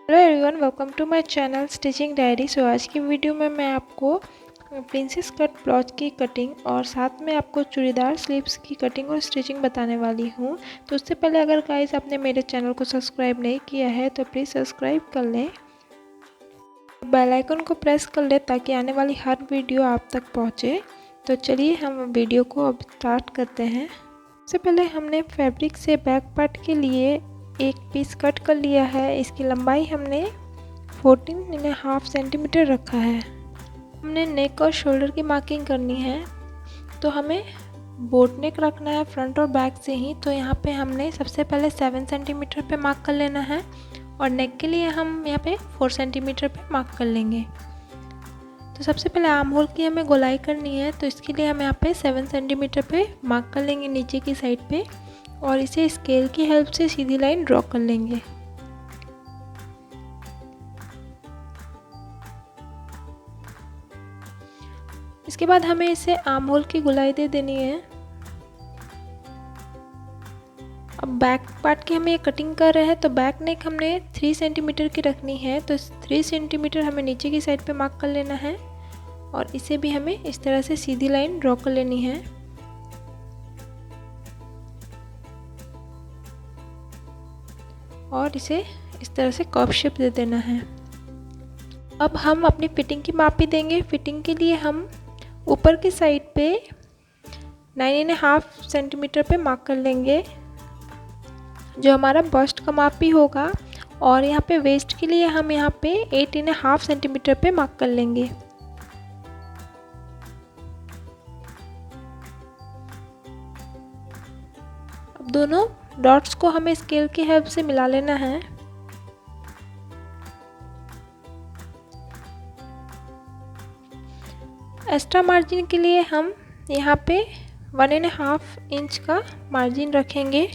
Hello everyone, welcome to my channel stitching diary. So आज की video में मैं आपको प्रिंसेस कट ब्लाउज की कटिंग और साथ में आपको चूड़ीदार स्लीव्स की कटिंग और स्टिचिंग बताने वाली हूँ। तो उससे पहले अगर गाइस आपने मेरे चैनल को सब्सक्राइब नहीं किया है तो प्लीज़ सब्सक्राइब कर लें, बेल आइकन को प्रेस कर लें ताकि आने वाली हर वीडियो आप तक पहुँचे। तो चलिए हम वीडियो को अब स्टार्ट करते हैं। सबसे पहले हमने फैब्रिक से बैक पार्ट के लिए एक पीस कट कर लिया है। इसकी लंबाई हमने 14.5 सेंटीमीटर रखा है। हमने नेक और शोल्डर की मार्किंग करनी है, तो हमें बोट नेक रखना है फ्रंट और बैक से ही। तो यहाँ पे हमने सबसे पहले 7 सेंटीमीटर पे मार्क कर लेना है और नेक के लिए हम यहाँ पे 4 सेंटीमीटर पे मार्क कर लेंगे। तो सबसे पहले आर्म होल की हमें गोलाई करनी है, तो इसके लिए हम यहाँ पे 7 सेंटीमीटर पे मार्क कर लेंगे नीचे की साइड पे और इसे स्केल की हेल्प से सीधी लाइन ड्रॉ कर लेंगे। इसके बाद हमें इसे आर्म होल की गोलाई दे देनी है। अब बैक पार्ट की हमें कटिंग कर रहे हैं, तो बैक नेक हमने 3 सेंटीमीटर की रखनी है। तो 3 सेंटीमीटर हमें नीचे की साइड पे मार्क कर लेना है और इसे भी हमें इस तरह से सीधी लाइन ड्रॉ कर लेनी है। और इसे इस तरह से कर्व शेप दे देना है। अब हम अपनी फिटिंग की माप भी देंगे। फिटिंग के लिए हम ऊपर की साइड पे 9.5 सेंटीमीटर पे मार्क कर लेंगे, जो हमारा बस्ट का माप भी होगा। और यहाँ पे वेस्ट के लिए हम यहाँ पे 8.5 सेंटीमीटर पे मार्क कर लेंगे। अब दोनों डॉट्स को हमें स्केल की हेल्प से मिला लेना है। एक्स्ट्रा मार्जिन के लिए हम यहाँ पे 1.5 इंच का मार्जिन रखेंगे।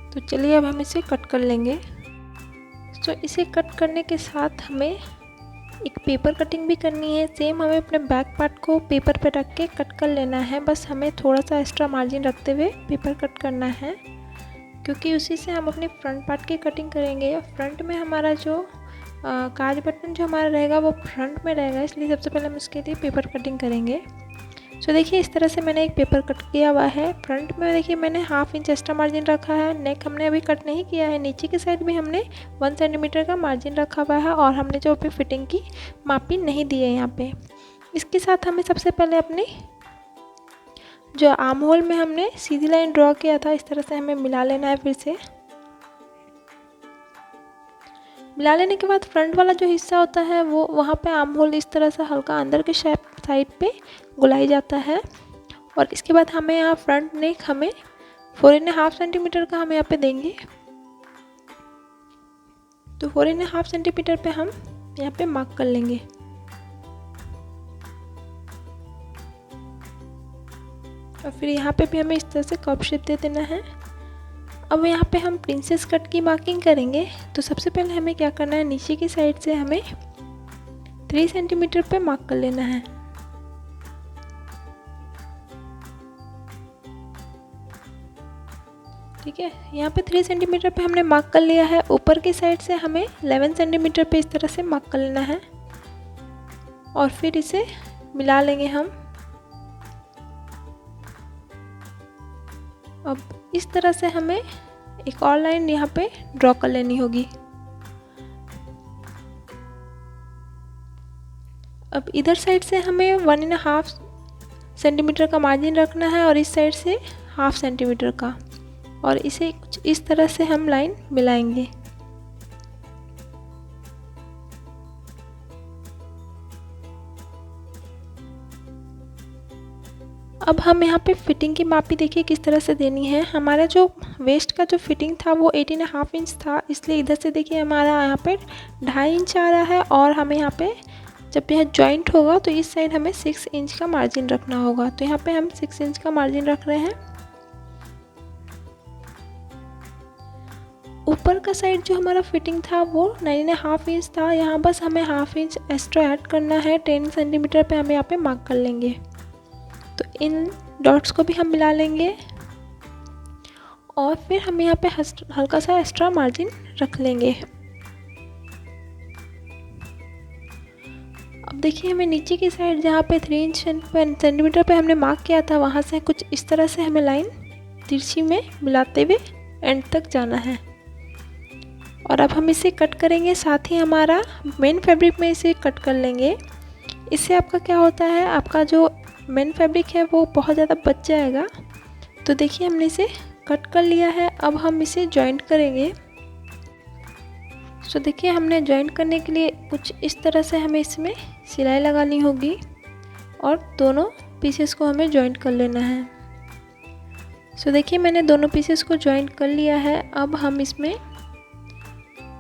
तो चलिए अब हम इसे कट कर लेंगे। तो इसे कट करने के साथ हमें एक पेपर कटिंग भी करनी है। सेम हमें अपने बैक पार्ट को पेपर पे रख के कट कर लेना है। बस हमें थोड़ा सा एक्स्ट्रा मार्जिन रखते हुए पेपर कट करना है, क्योंकि उसी से हम अपने फ्रंट पार्ट की कटिंग करेंगे। फ्रंट में हमारा जो काज बटन जो हमारा रहेगा वो फ्रंट में रहेगा, इसलिए सबसे पहले हम इसके लिए पेपर कटिंग करेंगे। सो देखिए इस तरह से मैंने एक पेपर कट किया हुआ है। फ्रंट में देखिए मैंने 1/2 इंच एक्स्ट्रा मार्जिन रखा है। नेक हमने अभी कट नहीं किया है। नीचे की साइड भी हमने 1 सेंटीमीटर का मार्जिन रखा हुआ है और हमने जो अभी फिटिंग की मापी नहीं दी है यहाँ पे। इसके साथ हमें सबसे पहले अपने जो आर्म होल में हमने सीधी लाइन ड्रॉ किया था, इस तरह से हमें मिला लेना है। फिर से मिला लेने के बाद फ्रंट वाला जो हिस्सा होता है वो वहाँ पे आर्म होल इस तरह से हल्का अंदर के साइड पे गुलाई जाता है। और इसके बाद हमें यहाँ फ्रंट नेक हमें 4.5 सेंटीमीटर का हमें यहाँ पे देंगे। तो 4.5 सेंटीमीटर पे हम यहाँ पे मार्क कर लेंगे। और फिर यहाँ पे भी हमें इस तरह से कर्व शेप दे देना है। अब यहाँ पे हम प्रिंसेस कट की मार्किंग करेंगे। तो सबसे पहले हमें क्या करना है, नीचे की साइड से हमें 3 सेंटीमीटर पे मार्क कर लेना है। ठीक है, यहाँ पे 3 सेंटीमीटर पे हमने मार्क कर लिया है। ऊपर की साइड से हमें 11 सेंटीमीटर पे इस तरह से मार्क कर लेना है और फिर इसे मिला लेंगे हम। अब इस तरह से हमें एक और लाइन यहाँ पे ड्रॉ कर लेनी होगी। अब इधर साइड से हमें 1.5 सेंटीमीटर का मार्जिन रखना है और इस साइड से 1/2 सेंटीमीटर का, और इसे कुछ इस तरह से हम लाइन मिलाएंगे। अब हम यहाँ पे फिटिंग की मापी देखिए किस तरह से देनी है। हमारा जो वेस्ट का जो फिटिंग था वो 8.5 इंच था, इसलिए इधर से देखिए हमारा यहाँ पे 2.5 इंच आ रहा है। और हमें यहाँ पे जब यह जॉइंट होगा तो इस साइड हमें 6 इंच का मार्जिन रखना होगा। तो यहाँ पे हम 6 इंच का मार्जिन रख रहे हैं। ऊपर का साइड जो हमारा फिटिंग था वो 9.5 इंच था, यहाँ बस हमें हाफ इंच एक्स्ट्रा ऐड करना है। 10 सेंटीमीटर पे हम यहाँ पे मार्क कर लेंगे। तो इन डॉट्स को भी हम मिला लेंगे और फिर हम यहाँ पे हल्का सा एक्स्ट्रा मार्जिन रख लेंगे। अब देखिए हमें नीचे की साइड जहाँ पे 3 इंच सेंटीमीटर पे हमने मार्क किया था, वहाँ से कुछ इस तरह से हमें लाइन तिरछी में मिलाते हुए एंड तक जाना है। और अब हम इसे कट करेंगे, साथ ही हमारा मेन फैब्रिक में इसे कट कर लेंगे। इससे आपका क्या होता है, आपका जो मेन फैब्रिक है वो बहुत ज़्यादा बच जाएगा। तो देखिए हमने इसे कट कर लिया है। अब हम इसे जॉइंट करेंगे। सो देखिए हमने जॉइंट करने के लिए कुछ इस तरह से हमें इसमें सिलाई लगानी होगी और दोनों पीसेस को हमें जॉइंट कर लेना है। सो देखिए मैंने दोनों पीसेस को जॉइंट कर लिया है। अब हम इसमें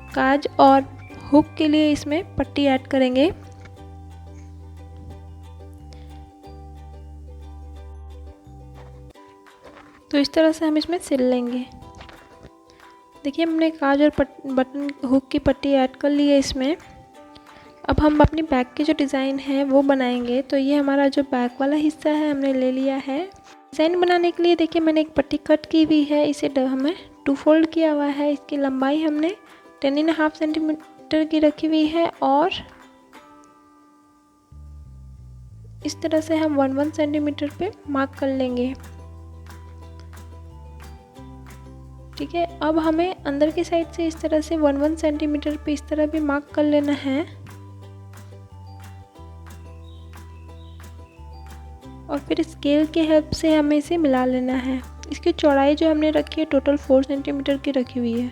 काज और हुक के लिए इसमें पट्टी ऐड करेंगे। तो इस तरह से हम इसमें सिल लेंगे। देखिए हमने काज और बटन हुक की पट्टी ऐड कर ली है इसमें। अब हम अपनी बैक की जो डिज़ाइन है वो बनाएंगे। तो ये हमारा जो बैक वाला हिस्सा है हमने ले लिया है। डिज़ाइन बनाने के लिए देखिए मैंने एक पट्टी कट की हुई है, इसे हमें 2 फोल्ड किया हुआ है। इसकी लंबाई हमने 10.5 सेंटीमीटर की रखी हुई है और इस तरह से हम 1 सेंटीमीटर पे मार्क कर लेंगे। ठीक है, अब हमें अंदर की साइड से इस तरह से 1 सेंटीमीटर पे इस तरह भी मार्क कर लेना है और फिर स्केल के हेल्प से हमें इसे मिला लेना है। इसकी चौड़ाई जो हमने रखी है टोटल 4 सेंटीमीटर की रखी हुई है।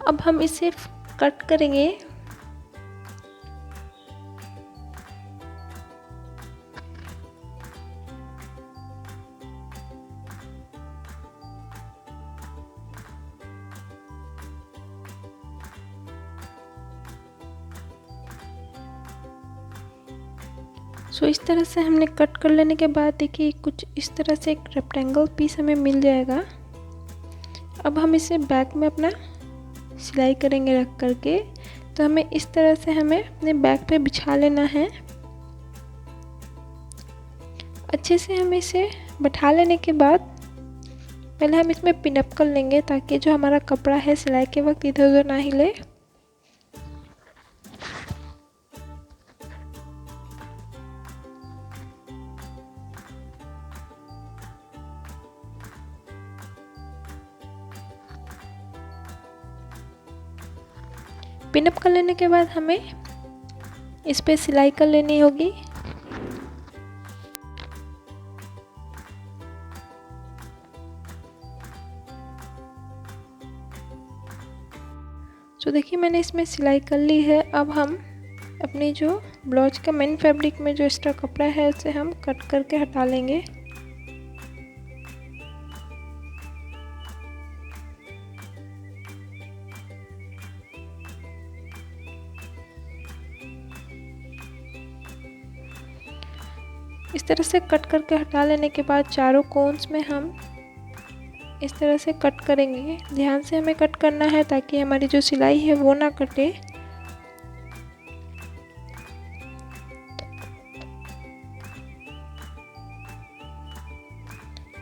अब हम इसे कट करेंगे। सो इस तरह से हमने कट कर लेने के बाद देखिए कुछ इस तरह से एक रेक्टेंगल पीस हमें मिल जाएगा। अब हम इसे बैक में अपना सिलाई करेंगे रख करके। तो हमें इस तरह से हमें अपने बैक पे बिछा लेना है। अच्छे से हम इसे बैठा लेने के बाद पहले हम इसमें पिन अप कर लेंगे ताकि जो हमारा कपड़ा है सिलाई के वक्त इधर उधर ना हिले। पिन अप कर लेने के बाद हमें इस पे सिलाई कर लेनी होगी। तो देखिए मैंने इसमें सिलाई कर ली है। अब हम अपनी जो ब्लाउज का मेन फैब्रिक में जो एक्स्ट्रा कपड़ा है उसे हम कट करके हटा लेंगे। इस तरह से कट करके हटा लेने के बाद चारों कोन्स में हम इस तरह से कट करेंगे। ध्यान से हमें कट करना है ताकि हमारी जो सिलाई है वो ना कटे।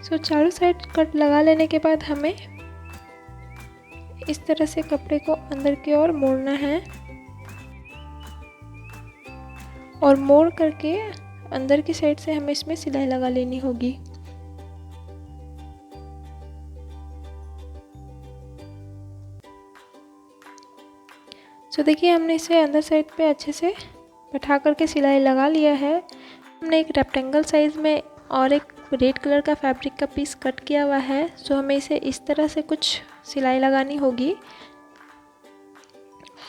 सो चारों साइड कट लगा लेने के बाद हमें इस तरह से कपड़े को अंदर की ओर मोड़ना है और मोड़ करके अंदर की साइड से हमें इसमें सिलाई लगा लेनी होगी। सो देखिए हमने इसे अंदर साइड पे अच्छे से बैठा करके सिलाई लगा लिया है। हमने एक रेक्टेंगल साइज में और एक रेड कलर का फैब्रिक का पीस कट किया हुआ है। सो हमें इसे इस तरह से कुछ सिलाई लगानी होगी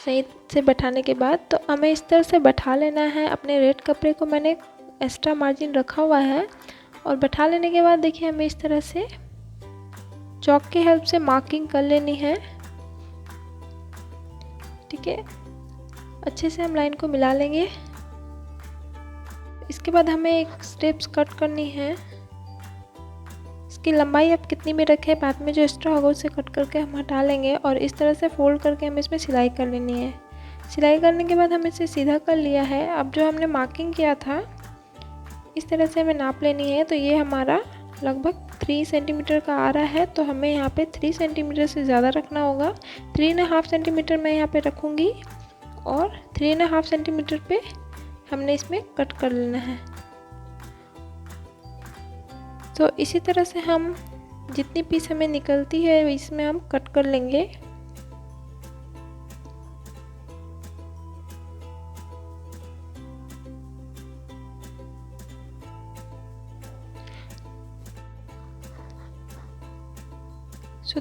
सही से बैठाने के बाद। तो हमें इस तरह से बैठा लेना है। अपने रेड कपड़े को मैंने एक्स्ट्रा मार्जिन रखा हुआ है और बैठा लेने के बाद देखिए हमें इस तरह से चॉक की हेल्प से मार्किंग कर लेनी है। ठीक है, अच्छे से हम लाइन को मिला लेंगे। इसके बाद हमें एक स्टेप्स कट करनी है। इसकी लंबाई आप कितनी भी रखें, बाद में जो एक्स्ट्रा होगा उसे कट करके हम हटा लेंगे और इस तरह से फोल्ड करके हमें इसमें सिलाई कर लेनी है। सिलाई करने के बाद हम इसे सीधा कर लिया है। अब जो हमने मार्किंग किया था इस तरह से हमें नाप लेनी है। तो ये हमारा लगभग 3 सेंटीमीटर का आ रहा है, तो हमें यहाँ पे 3 सेंटीमीटर से ज़्यादा रखना होगा। 3.5 सेंटीमीटर मैं यहाँ पे रखूँगी और 3.5 सेंटीमीटर पे हमने इसमें कट कर लेना है। तो इसी तरह से हम जितनी पीस हमें निकलती है इसमें हम कट कर लेंगे।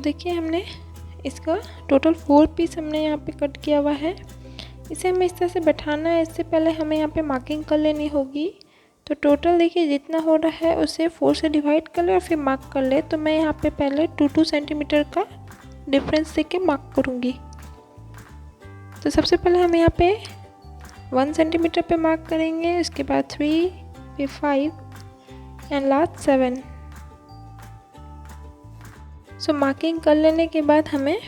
देखिए हमने इसका टोटल 4 पीस हमने यहाँ पे कट किया हुआ है। इसे हमें इस तरह से बैठाना है। इससे पहले हमें यहाँ पे मार्किंग कर लेनी होगी। तो टोटल देखिए जितना हो रहा है उसे 4 से डिवाइड कर ले और फिर मार्क कर ले। तो मैं यहाँ पे पहले 2 सेंटीमीटर का डिफरेंस देके मार्क करूँगी। तो सबसे पहले हम यहाँ पे 1 सेंटीमीटर पे मार्क करेंगे, उसके बाद 3, फिर 5 एंड लास्ट 7। मार्किंग कर लेने के बाद हमें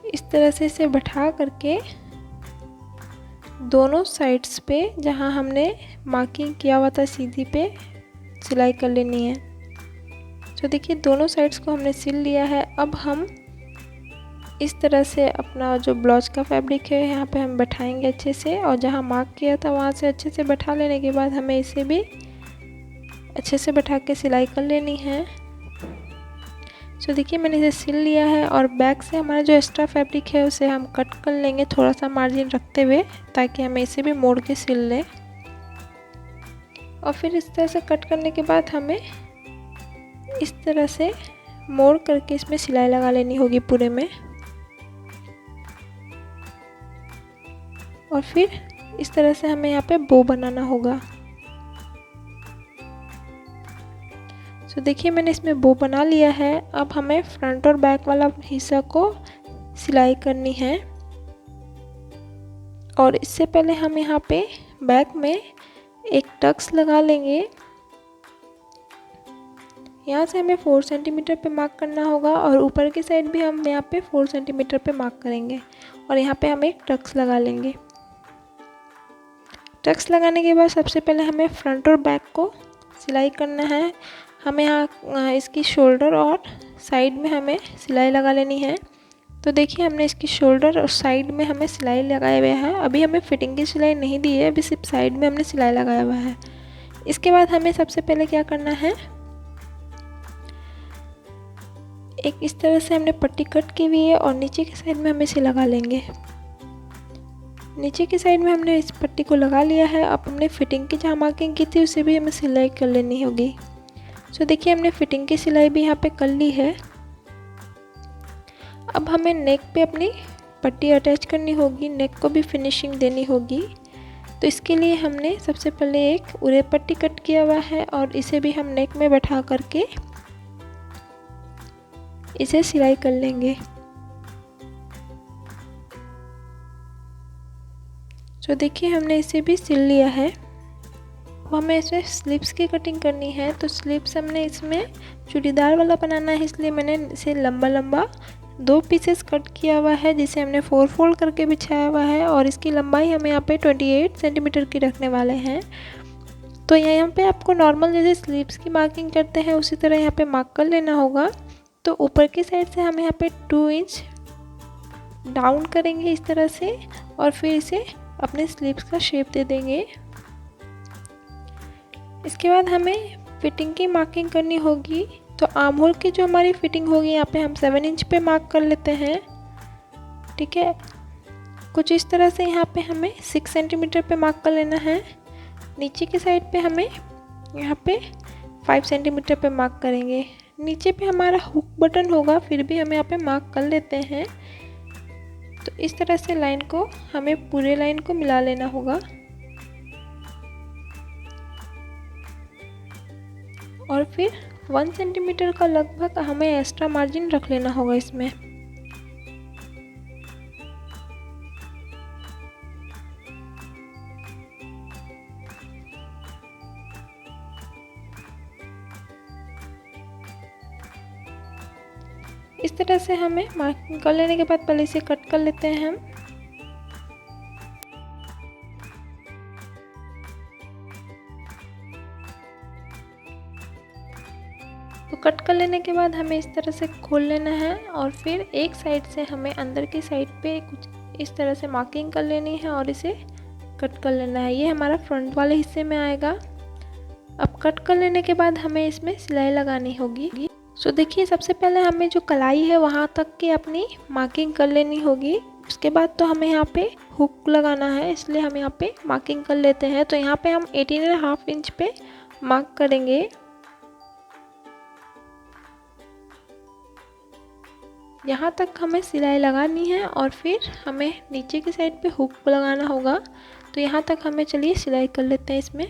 इस तरह से इसे बैठा करके दोनों साइड्स पे जहाँ हमने मार्किंग किया हुआ था सीधी पे सिलाई कर लेनी है। देखिए दोनों साइड्स को हमने सिल लिया है। अब हम इस तरह से अपना जो ब्लाउज का फैब्रिक है यहाँ पे हम बैठाएंगे अच्छे से, और जहाँ मार्क किया था वहाँ से अच्छे से बैठा लेने के बाद हमें इसे भी अच्छे से बैठा के सिलाई कर लेनी है। देखिए मैंने इसे सिल लिया है और बैक से हमारा जो एक्स्ट्रा फैब्रिक है उसे हम कट कर लेंगे थोड़ा सा मार्जिन रखते हुए, ताकि हमें इसे भी मोड़ के सिल लें। और फिर इस तरह से कट करने के बाद हमें इस तरह से मोड़ करके इसमें सिलाई लगा लेनी होगी पूरे में। और फिर इस तरह से हमें यहाँ पे बो बनाना होगा। देखिए मैंने इसमें बो बना लिया है। अब हमें फ्रंट और बैक वाला हिस्सा को सिलाई करनी है। और इससे पहले हम यहाँ पे बैक में एक टक्स लगा लेंगे। यहाँ से हमें 4 सेंटीमीटर पे मार्क करना होगा और ऊपर की साइड भी हम यहाँ पे 4 सेंटीमीटर पे मार्क करेंगे और यहाँ पे हम एक टक्स लगा लेंगे। टक्स लगाने के बाद सबसे पहले हमें फ्रंट और बैक को सिलाई करना है। हमें यहाँ इसकी शोल्डर और साइड में हमें सिलाई लगा लेनी है। देखिए हमने इसकी शोल्डर और साइड में हमें सिलाई लगाया हुआ है। अभी हमें फिटिंग की सिलाई नहीं दी है, अभी सिर्फ साइड में हमने सिलाई लगाया हुआ है। इसके बाद हमें सबसे पहले क्या करना है, एक इस तरह से हमने पट्टी कट की हुई है और नीचे की साइड में हम इसे लगा लेंगे। नीचे की साइड में हमने इस पट्टी को लगा लिया है। अब हमने फिटिंग की जहाँ मार्किंग की थी उसे भी हमें सिलाई कर लेनी होगी। देखिए हमने फिटिंग की सिलाई भी यहाँ पे कर ली है। अब हमें नेक पे अपनी पट्टी अटैच करनी होगी, नेक को भी फिनिशिंग देनी होगी। इसके लिए हमने सबसे पहले एक उरे पट्टी कट किया हुआ है और इसे भी हम नेक में बैठा करके इसे सिलाई कर लेंगे। देखिए हमने इसे भी सिल लिया है। अब हमें इसमें स्लीव्स की कटिंग करनी है। स्लीव्स हमने इसमें चूड़ीदार वाला बनाना है, इसलिए मैंने इसे लंबा लंबा 2 पीसेस कट किया हुआ है, जिसे हमने 4 फोल्ड करके बिछाया हुआ है। और इसकी लंबाई हमें यहाँ पे 28 सेंटीमीटर की रखने वाले हैं। यहाँ पे आपको नॉर्मल जैसे स्लीव्स की मार्किंग करते हैं उसी तरह यहाँ पे मार्क कर लेना होगा। ऊपर की साइड से हम यहाँ पे 2 इंच डाउन करेंगे इस तरह से और फिर इसे अपने स्लीव्स का शेप दे देंगे। इसके बाद हमें फिटिंग की मार्किंग करनी होगी। आर्म होल की जो हमारी फिटिंग होगी यहाँ पे हम 7 इंच पे मार्क कर लेते हैं। ठीक है, कुछ इस तरह से यहाँ पे हमें 6 सेंटीमीटर पे मार्क कर लेना है। नीचे की साइड पे हमें यहाँ पे 5 सेंटीमीटर पे मार्क करेंगे। नीचे पे हमारा हुक बटन होगा, फिर भी हम यहाँ पे मार्क कर लेते हैं। इस तरह से लाइन को हमें पूरे लाइन को मिला लेना होगा और फिर 1 सेंटीमीटर का लगभग हमें एक्स्ट्रा मार्जिन रख लेना होगा इसमें। इस तरह से हमें मार्किंग कर लेने के बाद पहले इसे कट कर लेते हैं हम। तो कट कर लेने के बाद हमें इस तरह से खोल लेना है और फिर एक साइड से हमें अंदर की साइड पे कुछ इस तरह से मार्किंग कर लेनी है और इसे कट कर लेना है। ये हमारा फ्रंट वाले हिस्से में आएगा। अब कट कर लेने के बाद हमें इसमें सिलाई लगानी होगी। सो देखिए, सबसे पहले हमें जो कलाई है वहाँ तक की अपनी मार्किंग कर लेनी होगी। उसके बाद तो हमें यहाँ पे हुक लगाना है, इसलिए हम यहाँ पे मार्किंग कर लेते हैं। तो यहाँ पे हम 18.5 इंच पे मार्क करेंगे। यहाँ तक हमें सिलाई लगानी है और फिर हमें नीचे की साइड पे हुक लगाना होगा। तो यहाँ तक हमें चलिए सिलाई कर लेते हैं इसमें।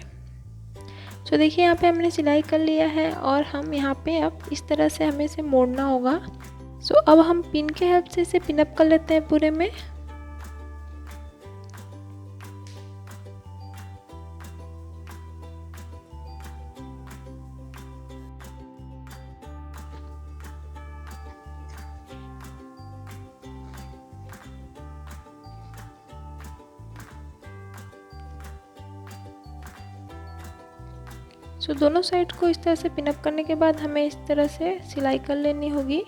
तो देखिए, यहाँ पे हमने सिलाई कर लिया है और हम यहाँ पे अब इस तरह से हमें इसे मोड़ना होगा। सो अब हम पिन के हेल्प से इसे पिन अप कर लेते हैं पूरे में। सो दोनों साइड को इस तरह से पिनअप करने के बाद हमें इस तरह से सिलाई कर लेनी होगी।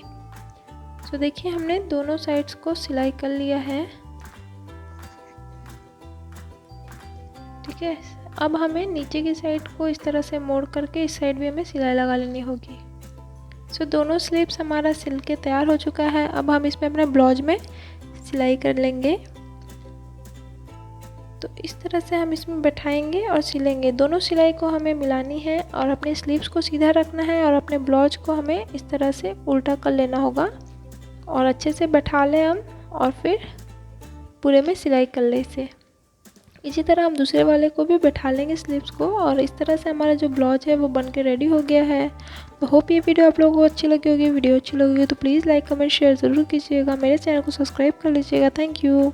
सो देखिए, हमने दोनों साइड्स को सिलाई कर लिया है। ठीक है, अब हमें नीचे की साइड को इस तरह से मोड़ करके इस साइड भी हमें सिलाई लगा लेनी होगी। सो दोनों स्लीव्स हमारा सिल के तैयार हो चुका है। अब हम इसमें अपने ब्लाउज में सिलाई कर लेंगे। तो इस तरह से हम इसमें बैठाएंगे और सिलेंगे। दोनों सिलाई को हमें मिलानी है और अपने स्लीव्स को सीधा रखना है और अपने ब्लाउज को हमें इस तरह से उल्टा कर लेना होगा और अच्छे से बैठा लें हम और फिर पूरे में सिलाई कर ले इसे। इसी तरह हम दूसरे वाले को भी बैठा लेंगे स्लीव्स को और इस तरह से हमारा जो ब्लाउज है वो बन के रेडी हो गया है। तो होप ये वीडियो आप लोगों को अच्छी लगी होगी। वीडियो अच्छी लगी हो तो प्लीज़ लाइक कमेंट शेयर ज़रूर कीजिएगा। मेरे चैनल को सब्सक्राइब कर लीजिएगा। Thank you.